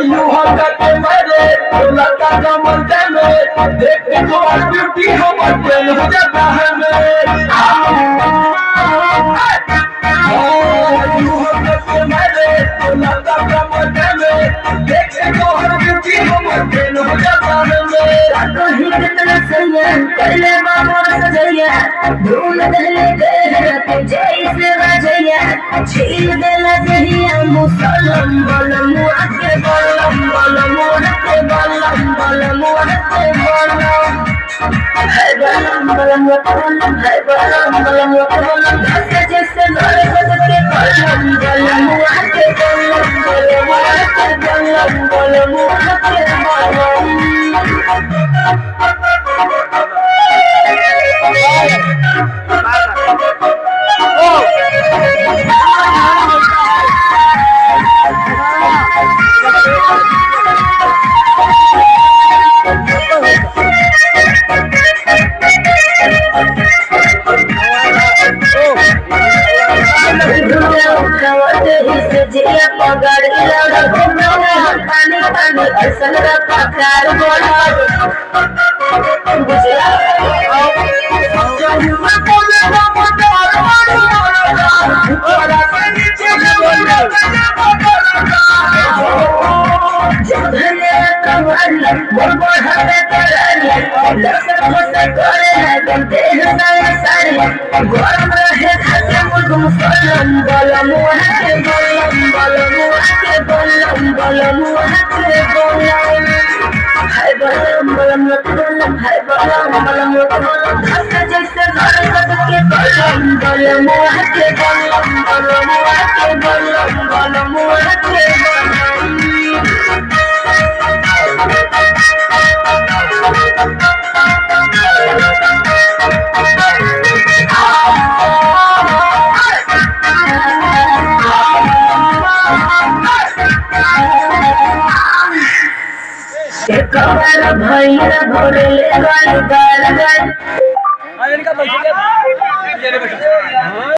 you have got to marry, you like that common damage. देख के तो आज ब्यूटी हम अकेले हो जाता है मैं you have got to marry, you like that common damage. देख के तो आज ब्यूटी हम अकेले हो जाता है मैं तो ही कितना सही है पहले मामोर सजैया धूल दहले तेरे जैसे बजैया छील देला जहिया मुसलम बलम आके बलम बलम आके बलम बलम आके बलम है बलम बलम है बलम बलम जैसे जैसे नर बजते बलम बलम आके बलम बलम आके बलम बलम आके बलम गरम रहे खाते मुझको मुसलम बलम आके बलम बलम आके बलम बलम आके बलम है बलम बलम बलम है बलम बलम बलम जैसे जैसे नरकत के बलम बलम आके बलम बलम आके बलम बलम आके कमर भैया भोरे ले गई गाल गई